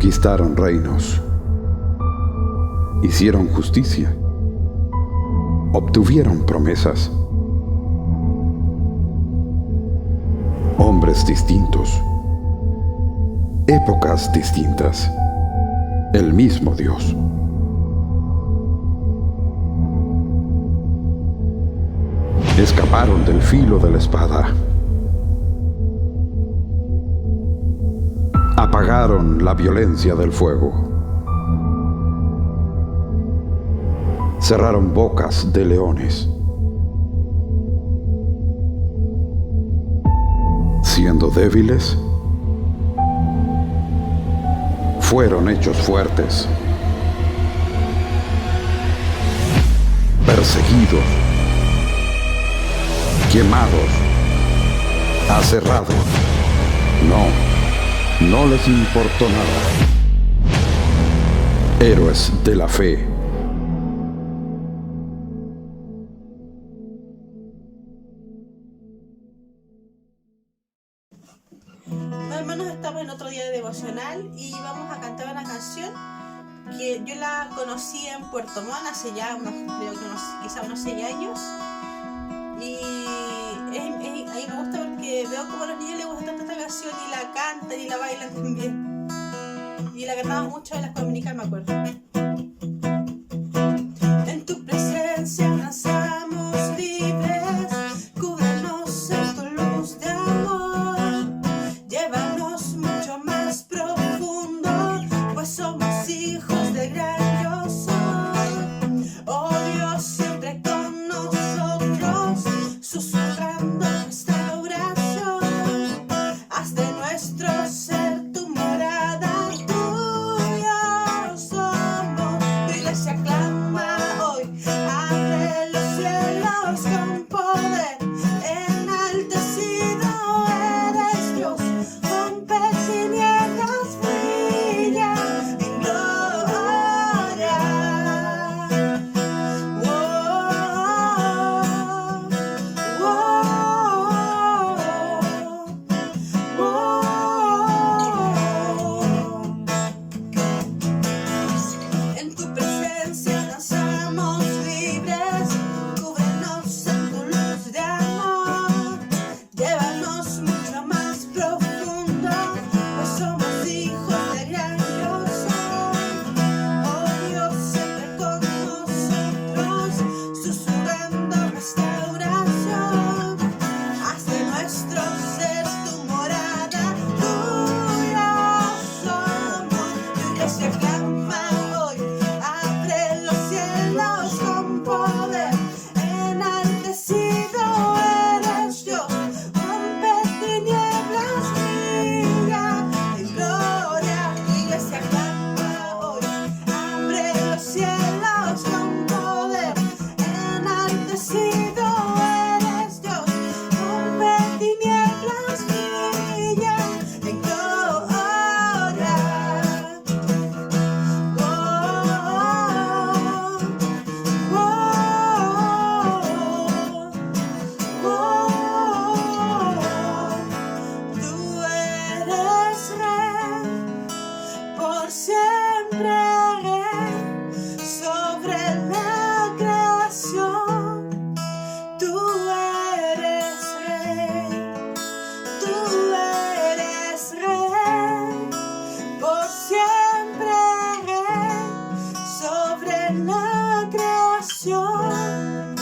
Conquistaron reinos, hicieron justicia, obtuvieron promesas. Hombres distintos, épocas distintas, el mismo Dios. Escaparon del filo de la espada. Apagaron la violencia del fuego. Cerraron bocas de leones. Siendo débiles, fueron hechos fuertes. Perseguidos, quemados, aserrados. No les importó nada. Héroes de la fe. Hermanos, estamos en otro día de devocional y vamos a cantar una canción que yo la conocí en Puerto Montt hace ya quizá unos 6 años. Y a mí me gusta porque veo como a los niños les gusta tanto esta canción y la cantan y la bailan también. Y la cantamos mucho en las comunicas, me acuerdo. En tu presencia danzamos libres, cúbrenos en tu luz de amor, llévanos mucho más profundo, pues somos hijos de gran yo soy. Oh Dios, siempre con nosotros, susurrando nuestra oración, haz de nuestro ser tu morada, tuyo somos. Tu iglesia clama hoy, abre los cielos con poder, enaltecido eres Dios, rompe tinieblas, brilla en gloria. En tu presencia danzamos libres, cúbrenos en tu luz de amor, llévanos mucho más profundo, pues somos hijos de gran yo soy. Oh Dios, siempre con nosotros, susurrando nuestra oración, haz de nuestro ser tu morada, tuyo somos. Tu iglesia clama hoy, abre los cielos con poder, enaltecido eres Dios, rompe tinieblas, brilla en gloria. Tu iglesia clama hoy, abre los cielos con poder, enaltecido eres Dios, rompe tinieblas, brilla en gloria. Tú eres rey, por siempre rey, sobre la creación. Tú eres rey, tú eres rey, por siempre rey, sobre la creación.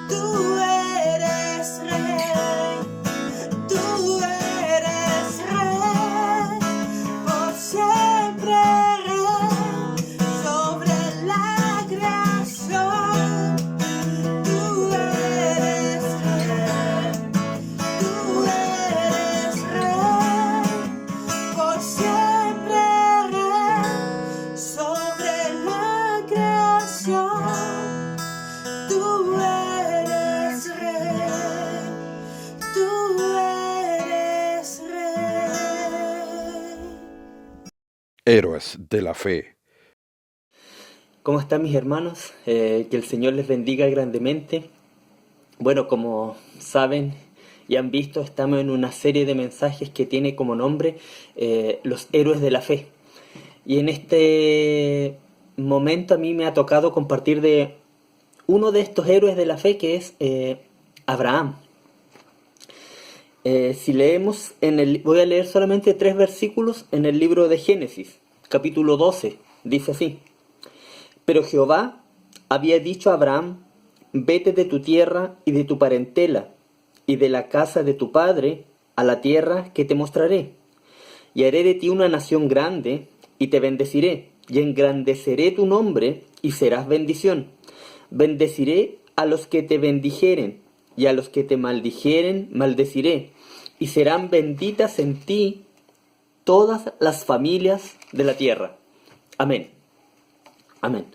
Tú eres rey, tú eres rey, por siempre rey, sobre la creación. Tú eres rey, tú eres rey, por siempre rey, sobre la creación. Tú eres rey, tú eres rey. Héroes de la fe. ¿Cómo están mis hermanos? Que el Señor les bendiga grandemente. Bueno, como saben y han visto, estamos en una serie de mensajes que tiene como nombre los héroes de la fe. Y en este momento a mí me ha tocado compartir de uno de estos héroes de la fe, que es Abraham. Si leemos, voy a leer solamente 3 versículos en el libro de Génesis, capítulo 12, dice así: Pero Jehová había dicho a Abraham: vete de tu tierra y de tu parentela y de la casa de tu padre a la tierra que te mostraré, y haré de ti una nación grande, y te bendeciré, y engrandeceré tu nombre, y serás bendición. Bendeciré a los que te bendijeren, y a los que te maldijeren maldeciré, y serán benditas en ti todas las familias de la tierra. Amén. Amén.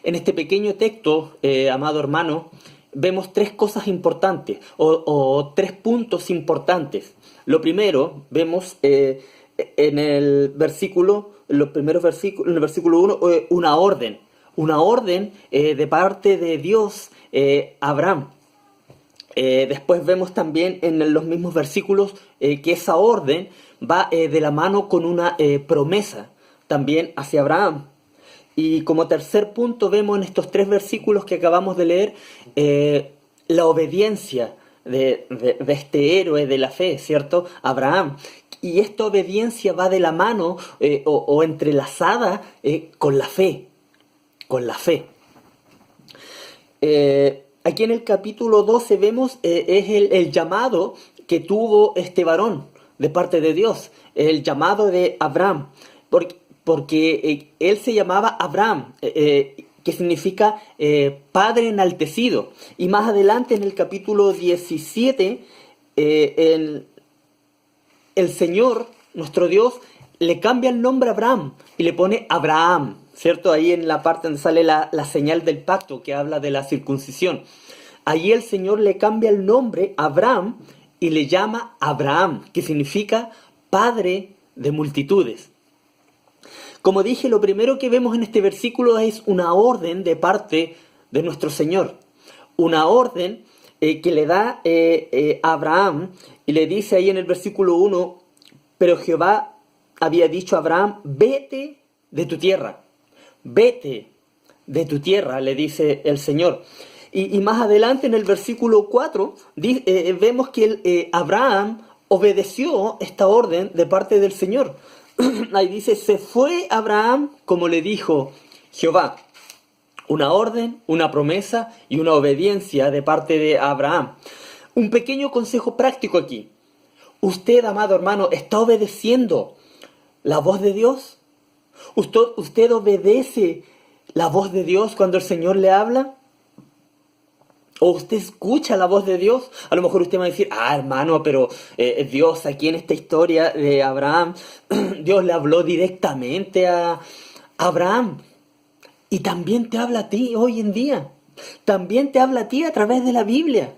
En este pequeño texto, amado hermano, vemos 3 cosas importantes, o 3 puntos importantes. Lo primero, vemos en el versículo, en el versículo 1, una orden de parte de Dios a Abraham. Después vemos también en los mismos versículos que esa orden va de la mano con una promesa también hacia Abraham. Y como tercer punto vemos en estos 3 versículos que acabamos de leer la obediencia de este héroe de la fe, ¿cierto? Abraham. Y esta obediencia va de la mano o entrelazada con la fe. Con la fe. Aquí en el capítulo 12 vemos es el llamado que tuvo este varón de parte de Dios. El llamado de Abraham. Porque él se llamaba Abraham, que significa Padre enaltecido. Y más adelante en el capítulo 17, el Señor, nuestro Dios, le cambia el nombre a Abraham y le pone Abraham, ¿cierto? Ahí en la parte donde sale la señal del pacto que habla de la circuncisión. Ahí el Señor le cambia el nombre a Abraham y le llama Abraham, que significa Padre de multitudes. Como dije, lo primero que vemos en este versículo es una orden de parte de nuestro Señor. Una orden que le da a Abraham y le dice ahí en el versículo 1, pero Jehová había dicho a Abraham, vete de tu tierra. Vete de tu tierra, le dice el Señor. Y más adelante en el versículo 4 vemos que Abraham obedeció esta orden de parte del Señor. Ahí dice, se fue Abraham como le dijo Jehová. Una orden, una promesa y una obediencia de parte de Abraham. Un pequeño consejo práctico aquí. Usted, amado hermano, ¿está obedeciendo la voz de Dios? ¿Usted obedece la voz de Dios cuando el Señor le habla? ¿O usted escucha la voz de Dios? A lo mejor usted va a decir, hermano, pero Dios aquí en esta historia de Abraham, Dios le habló directamente a Abraham. Y también te habla a ti hoy en día. También te habla a ti a través de la Biblia.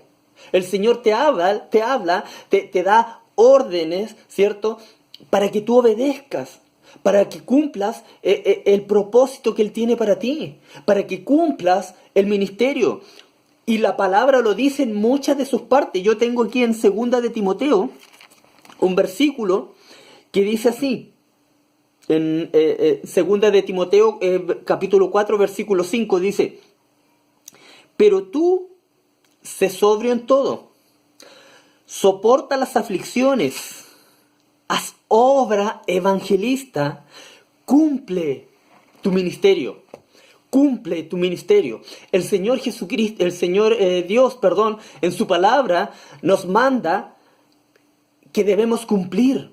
El Señor te habla, te da órdenes, ¿cierto? Para que tú obedezcas. Para que cumplas el propósito que Él tiene para ti. Para que cumplas el ministerio. Y la palabra lo dice en muchas de sus partes. Yo tengo aquí en 2 de Timoteo un versículo que dice así. En 2 de Timoteo capítulo 4 versículo 5 dice, pero tú sé sobrio en todo, soporta las aflicciones, haz obra evangelista, cumple tu ministerio. Cumple tu ministerio. El Señor Jesucristo, el Señor Dios, en su palabra nos manda que debemos cumplir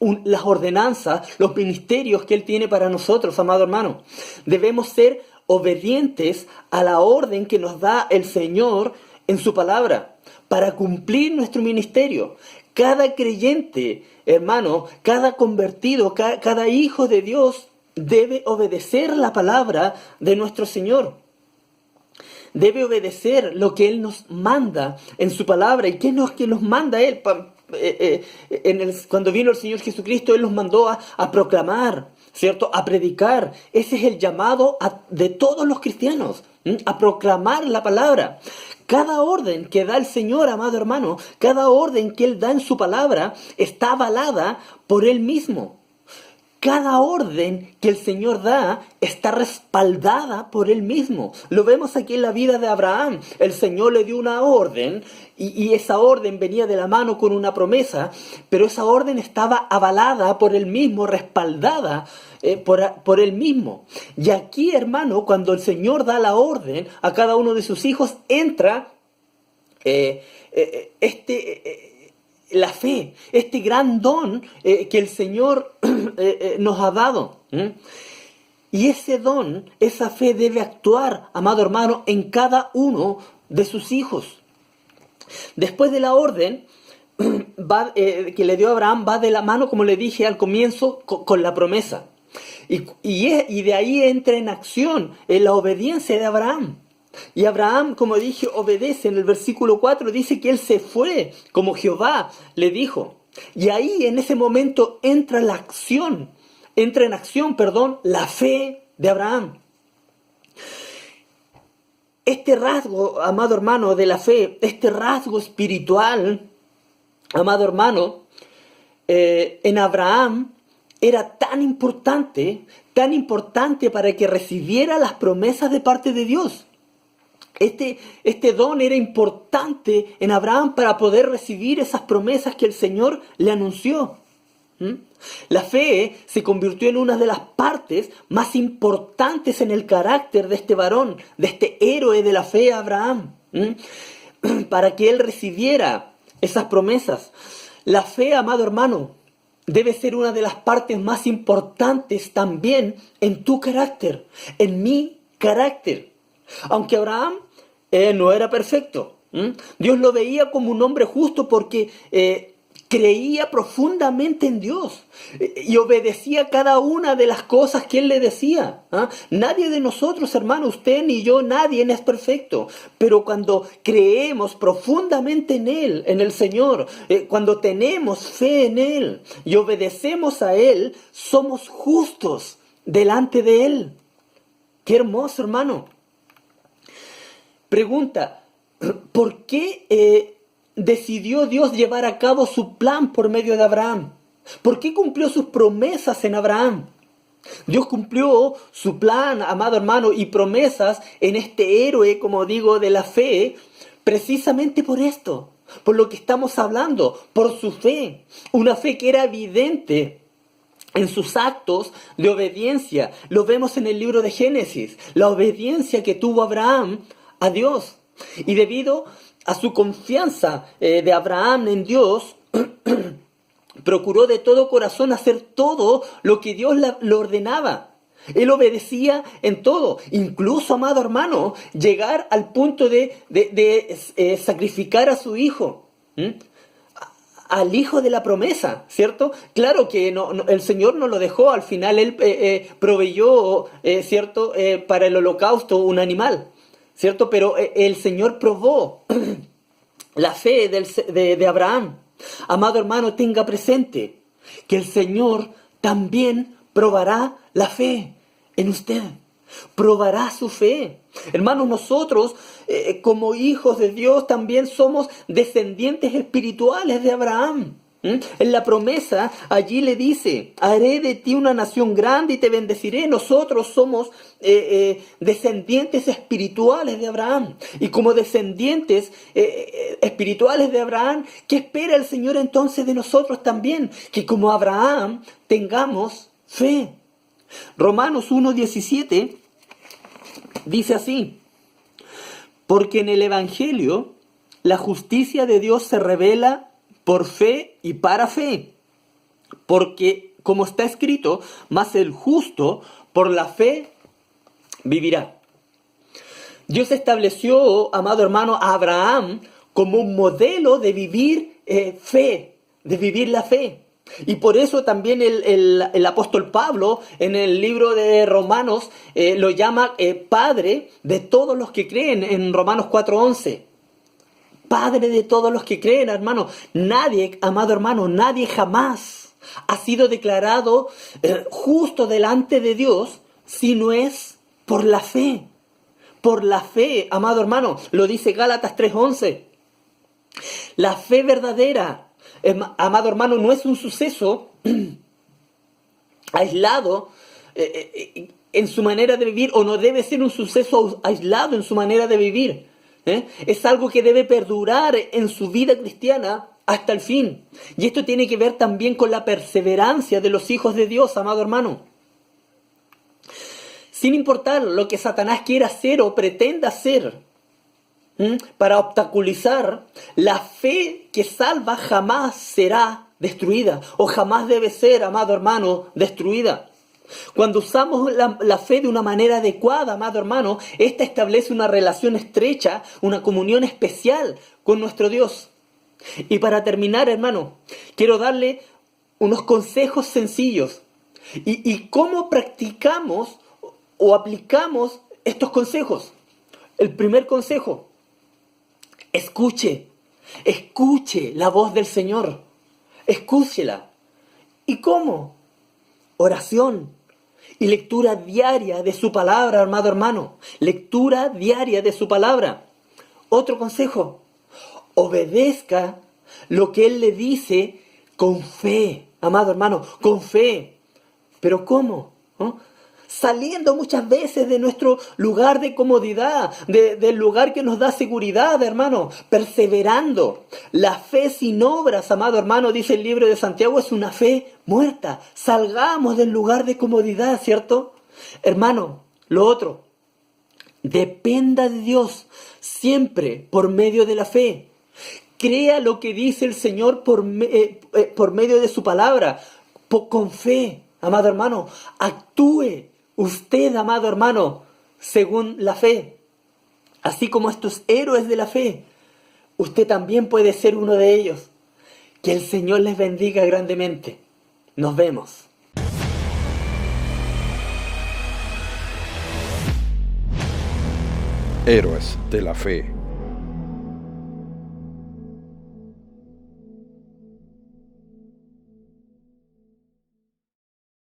las ordenanzas, los ministerios que Él tiene para nosotros, amado hermano. Debemos ser obedientes a la orden que nos da el Señor en su palabra para cumplir nuestro ministerio. Cada creyente, hermano, cada convertido, cada hijo de Dios debe obedecer la palabra de nuestro Señor. Debe obedecer lo que Él nos manda en su palabra. ¿Y qué es lo que nos manda Él? Cuando vino el Señor Jesucristo, Él nos mandó a proclamar, ¿cierto? A predicar. Ese es el llamado de todos los cristianos, a proclamar la palabra. Cada orden que da el Señor, amado hermano, cada orden que Él da en su palabra está avalada por Él mismo. cada orden que el Señor da está respaldada por Él mismo. Lo vemos aquí en la vida de Abraham. El Señor le dio una orden y esa orden venía de la mano con una promesa, pero esa orden estaba avalada por Él mismo, respaldada por Él mismo. Y aquí, hermano, cuando el Señor da la orden a cada uno de sus hijos, entra la fe, este gran don que el Señor nos ha dado. Y ese don, esa fe debe actuar, amado hermano, en cada uno de sus hijos. Después de la orden que le dio Abraham, va de la mano, como le dije al comienzo, con la promesa. Y de ahí entra en acción la obediencia de Abraham. Y Abraham, como dije, obedece. En el versículo 4 dice que él se fue, como Jehová le dijo. Y ahí, en ese momento, entra en acción, la fe de Abraham. Este rasgo, amado hermano, de la fe, este rasgo espiritual, amado hermano, en Abraham era tan importante para que recibiera las promesas de parte de Dios. Este don era importante en Abraham para poder recibir esas promesas que el Señor le anunció. La fe se convirtió en una de las partes más importantes en el carácter de este varón, de este héroe de la fe, Abraham, para que él recibiera esas promesas. La fe, amado hermano, debe ser una de las partes más importantes también en tu carácter, en mi carácter. Aunque Abraham no era perfecto, Dios lo veía como un hombre justo porque creía profundamente en Dios y obedecía cada una de las cosas que Él le decía. Nadie de nosotros, hermano, usted ni yo, nadie es perfecto. Pero cuando creemos profundamente en Él, en el Señor, cuando tenemos fe en Él y obedecemos a Él, somos justos delante de Él. ¡Qué hermoso, hermano! Pregunta, ¿por qué decidió Dios llevar a cabo su plan por medio de Abraham? ¿Por qué cumplió sus promesas en Abraham? Dios cumplió su plan, amado hermano, y promesas en este héroe, como digo, de la fe, precisamente por esto, por lo que estamos hablando, por su fe. Una fe que era evidente en sus actos de obediencia. Lo vemos en el libro de Génesis, la obediencia que tuvo Abraham a Dios. Y debido a su confianza de Abraham en Dios, procuró de todo corazón hacer todo lo que Dios le ordenaba. Él obedecía en todo, incluso, amado hermano, llegar al punto de sacrificar a su hijo, al hijo de la promesa, ¿cierto? Claro que el Señor no lo dejó, al final Él proveyó, ¿cierto? Para el holocausto un animal, ¿cierto? Pero el Señor probó la fe de Abraham. Amado hermano, tenga presente que el Señor también probará la fe en usted. Probará su fe. Hermanos, nosotros como hijos de Dios también somos descendientes espirituales de Abraham. En la promesa allí le dice, haré de ti una nación grande y te bendeciré. Nosotros somos descendientes espirituales de Abraham. Y como descendientes espirituales de Abraham, ¿qué espera el Señor entonces de nosotros también? Que como Abraham tengamos fe. Romanos 1:17 dice así, porque en el Evangelio la justicia de Dios se revela por fe y para fe, porque como está escrito, mas el justo por la fe vivirá. Dios estableció, amado hermano, a Abraham como un modelo de vivir fe, de vivir la fe. Y por eso también el apóstol Pablo en el libro de Romanos lo llama Padre de todos los que creen en Romanos 4:11. Padre de todos los que creen, hermano. Nadie, amado hermano, nadie jamás ha sido declarado justo delante de Dios si no es por la fe. Por la fe, amado hermano, lo dice Gálatas 3:11. La fe verdadera, amado hermano, no es un suceso aislado en su manera de vivir, o no debe ser un suceso aislado en su manera de vivir. Es algo que debe perdurar en su vida cristiana hasta el fin. Y esto tiene que ver también con la perseverancia de los hijos de Dios, amado hermano. Sin importar lo que Satanás quiera hacer o pretenda hacer, para obstaculizar, la fe que salva jamás será destruida, o jamás debe ser, amado hermano, destruida. Cuando usamos la fe de una manera adecuada, amado hermano, esta establece una relación estrecha, una comunión especial con nuestro Dios. Y para terminar, hermano, quiero darle unos consejos sencillos. ¿Y cómo practicamos o aplicamos estos consejos? El primer consejo: escuche la voz del Señor. Escúchela. ¿Y cómo? Oración y lectura diaria de su palabra, amado hermano. Lectura diaria de su palabra. Otro consejo: obedezca lo que Él le dice con fe, amado hermano, con fe. ¿Pero cómo? Saliendo muchas veces de nuestro lugar de comodidad, del lugar que nos da seguridad, hermano, perseverando. La fe sin obras, amado hermano, dice el libro de Santiago, es una fe muerta. Salgamos del lugar de comodidad, ¿cierto? Hermano, lo otro: dependa de Dios siempre por medio de la fe. Crea lo que dice el Señor por medio de su palabra, con fe, amado hermano. Actúe usted, amado hermano, según la fe. Así como estos héroes de la fe, usted también puede ser uno de ellos. Que el Señor les bendiga grandemente. Nos vemos. Héroes de la fe.